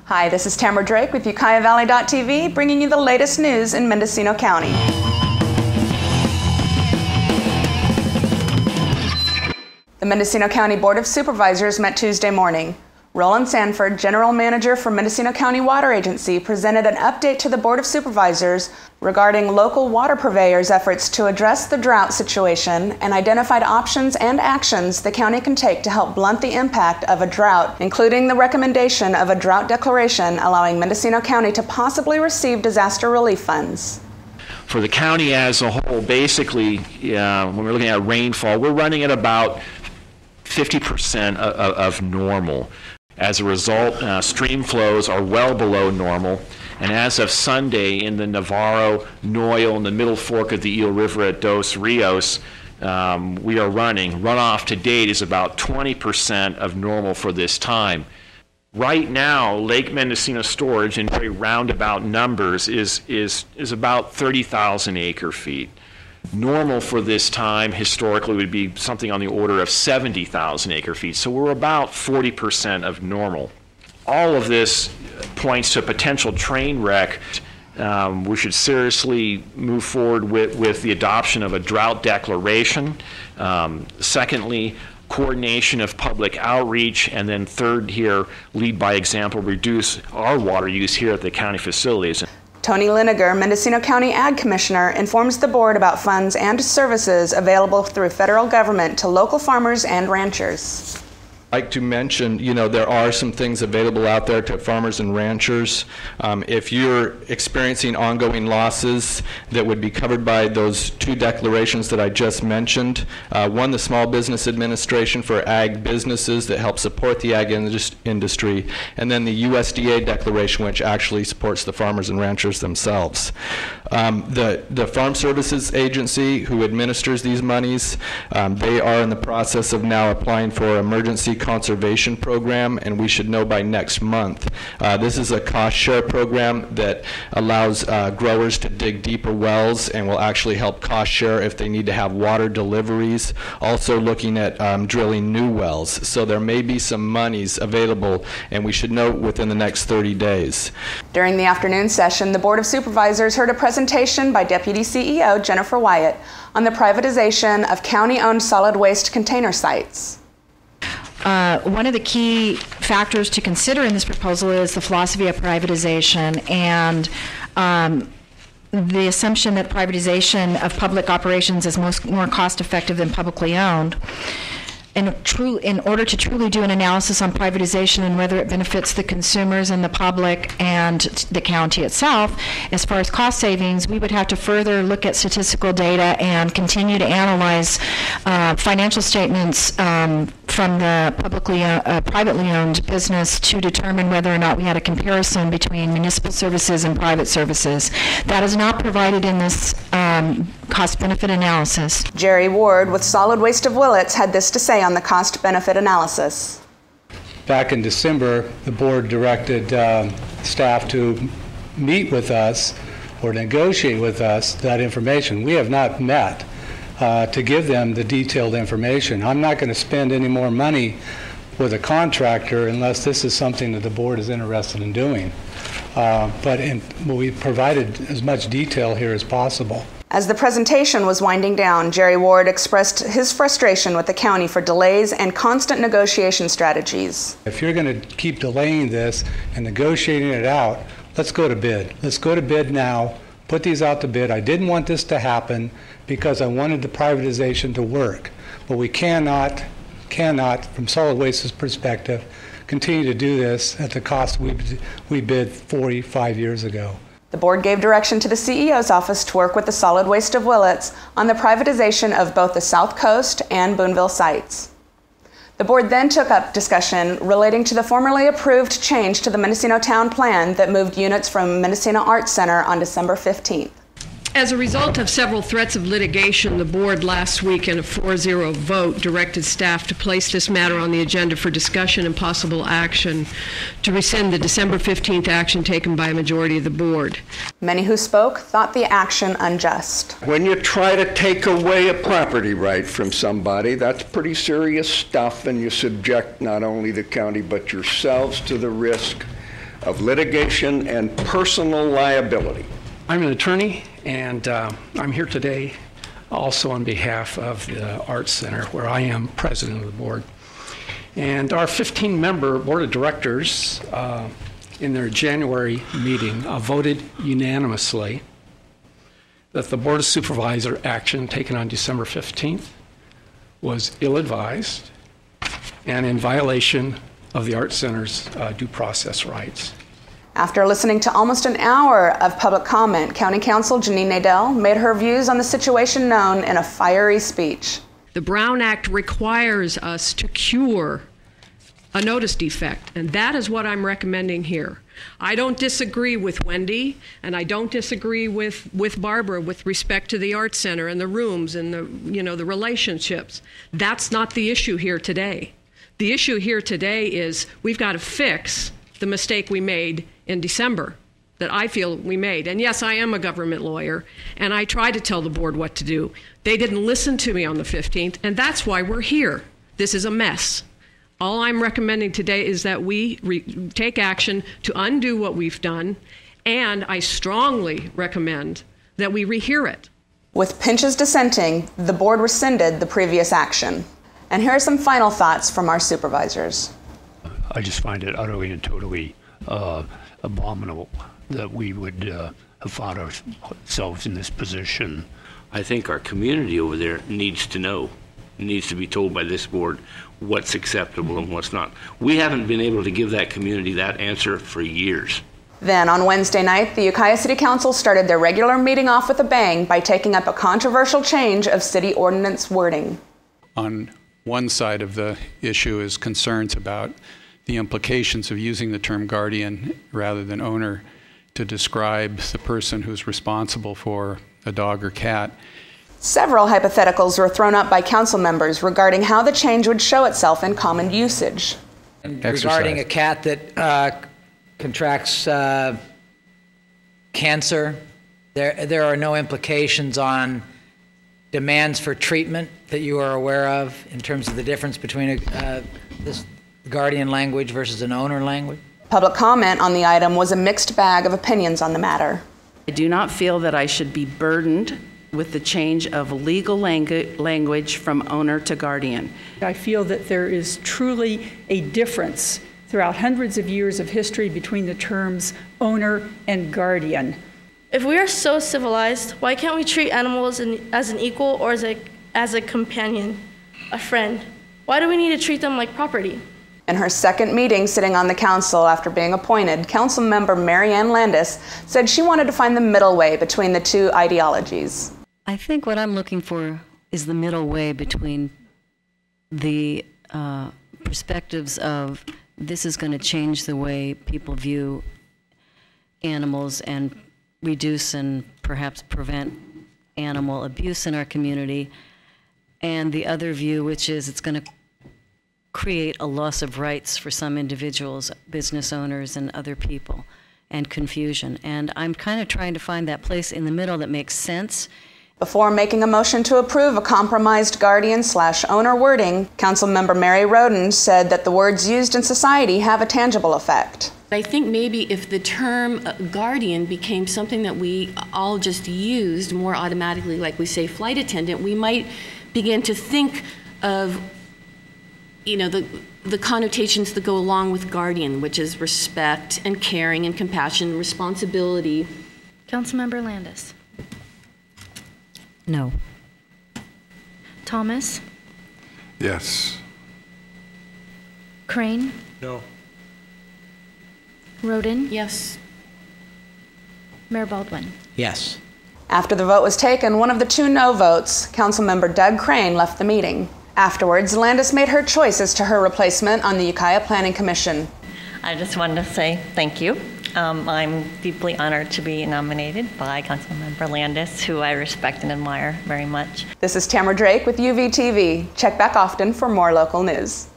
Hi, this is Tamara Drake with UkiahValley.tv, bringing you the latest news in Mendocino County. The Mendocino County Board of Supervisors met Tuesday morning. Roland Sanford, General Manager for Mendocino County Water Agency, presented an update to the Board of Supervisors regarding local water purveyors' efforts to address the drought situation and identified options and actions the county can take to help blunt the impact of a drought, including the recommendation of a drought declaration allowing Mendocino County to possibly receive disaster relief funds. For the county as a whole, basically, when we're looking at rainfall, we're running at about 50% of normal. As a result, stream flows are well below normal, and as of Sunday in the Navarro, Noyle, and the Middle Fork of the Eel River at Dos Rios, we are running. Runoff to date is about 20% of normal for this time. Right now, Lake Mendocino storage in very roundabout numbers is about 30,000 acre feet. Normal for this time historically would be something on the order of 70,000 acre feet. So we're about 40% of normal. All of this points to a potential train wreck. We should seriously move forward with the adoption of a drought declaration. Secondly, coordination of public outreach, and then third here, lead by example, reduce our water use here at the county facilities. Tony Liniger, Mendocino County Ag Commissioner, informs the board about funds and services available through federal government to local farmers and ranchers. I'd like to mention, there are some things available out there to farmers and ranchers. If you're experiencing ongoing losses that would be covered by those two declarations that I just mentioned, one, the Small Business Administration for ag businesses that help support the ag industry, and then the USDA declaration, which actually supports the farmers and ranchers themselves. The Farm Services Agency, who administers these monies, they are in the process of now applying for emergency conservation program, and we should know by next month. This is a cost share program that allows growers to dig deeper wells and will actually help cost share if they need to have water deliveries. Also looking at drilling new wells. So there may be some monies available, and we should know within the next 30 days. During the afternoon session, the Board of Supervisors heard a presentation by Deputy CEO Jennifer Wyatt on the privatization of county-owned solid waste container sites. One of the key factors to consider in this proposal is the philosophy of privatization and the assumption that privatization of public operations is more cost effective than publicly owned. In order to truly do an analysis on privatization and whether it benefits the consumers and the public and the county itself, as far as cost savings, we would have to further look at statistical data and continue to analyze financial statements from the privately owned business to determine whether or not we had a comparison between municipal services and private services. That is not provided in this cost-benefit analysis. Jerry Ward with Solid Waste of Willits had this to say on the cost-benefit analysis. Back in December, the board directed staff to meet with us or negotiate with us that information. We have not met to give them the detailed information. I'm not going to spend any more money with a contractor unless this is something that the board is interested in doing. But we provided as much detail here as possible. As the presentation was winding down, Jerry Ward expressed his frustration with the county for delays and constant negotiation strategies. If you're going to keep delaying this and negotiating it out, let's go to bid. Let's go to bid now, put these out to bid. I didn't want this to happen because I wanted the privatization to work. But we cannot, from solid waste's perspective, continue to do this at the cost we bid 45 years ago. The board gave direction to the CEO's office to work with the Solid Waste of Willits on the privatization of both the South Coast and Boonville sites. The board then took up discussion relating to the formerly approved change to the Mendocino Town Plan that moved units from Mendocino Arts Center on December 15th. As a result of several threats of litigation, the board last week in a 4-0 vote directed staff to place this matter on the agenda for discussion and possible action to rescind the December 15th action taken by a majority of the board. Many who spoke thought the action unjust. When you try to take away a property right from somebody, that's pretty serious stuff, and you subject not only the county but yourselves to the risk of litigation and personal liability. I'm an attorney, and I'm here today also on behalf of the Arts Center, where I am president of the board. And our 15-member board of directors, in their January meeting, voted unanimously that the Board of Supervisor action taken on December 15th was ill-advised and in violation of the Arts Center's due process rights. After listening to almost an hour of public comment, County Counsel Janine Nadell made her views on the situation known in a fiery speech. The Brown Act requires us to cure a notice defect, and that is what I'm recommending here. I don't disagree with Wendy, and I don't disagree with Barbara with respect to the Arts Center and the rooms and the relationships. That's not the issue here today. The issue here today is we've got to fix the mistake we made in December that I feel we made. And yes, I am a government lawyer, and I tried to tell the board what to do. They didn't listen to me on the 15th, and that's why we're here. This is a mess. All I'm recommending today is that we take action to undo what we've done, and I strongly recommend that we rehear it. With Pinch's dissenting, the board rescinded the previous action. And here are some final thoughts from our supervisors. I just find it utterly and totally abominable that we would have found ourselves in this position. I think our community over there needs to know, needs to be told by this board what's acceptable and what's not. We haven't been able to give that community that answer for years. Then on Wednesday night, the Ukiah City Council started their regular meeting off with a bang by taking up a controversial change of city ordinance wording. On one side of the issue is concerns about the implications of using the term guardian rather than owner to describe the person who's responsible for a dog or cat. Several hypotheticals were thrown up by council members regarding how the change would show itself in common usage. And regarding a cat that contracts cancer, there are no implications on demands for treatment that you are aware of in terms of the difference between this guardian language versus an owner language? Public comment on the item was a mixed bag of opinions on the matter. I do not feel that I should be burdened with the change of legal language from owner to guardian. I feel that there is truly a difference throughout hundreds of years of history between the terms owner and guardian. If we are so civilized, why can't we treat animals as an equal or as a companion, a friend? Why do we need to treat them like property? In her second meeting sitting on the council after being appointed, council member Mary Ann Landis said she wanted to find the middle way between the two ideologies. I think what I'm looking for is the middle way between the perspectives of this is going to change the way people view animals and reduce and perhaps prevent animal abuse in our community, and the other view, which is it's going to create a loss of rights for some individuals, business owners and other people, and confusion. And I'm kind of trying to find that place in the middle that makes sense. Before making a motion to approve a compromised guardian/owner wording, Councilmember Mary Roden said that the words used in society have a tangible effect. I think maybe if the term guardian became something that we all just used more automatically, like we say flight attendant, we might begin to think of the connotations that go along with guardian, which is respect and caring and compassion, responsibility. Councilmember Landis. No. Thomas. Yes. Crane. No. Roden. Yes. Mayor Baldwin. Yes. After the vote was taken, one of the two no votes, Councilmember Doug Crane, left the meeting. Afterwards, Landis made her choice as to her replacement on the Ukiah Planning Commission. I just wanted to say thank you. I'm deeply honored to be nominated by Councilmember Landis, who I respect and admire very much. This is Tamara Drake with UVTV. Check back often for more local news.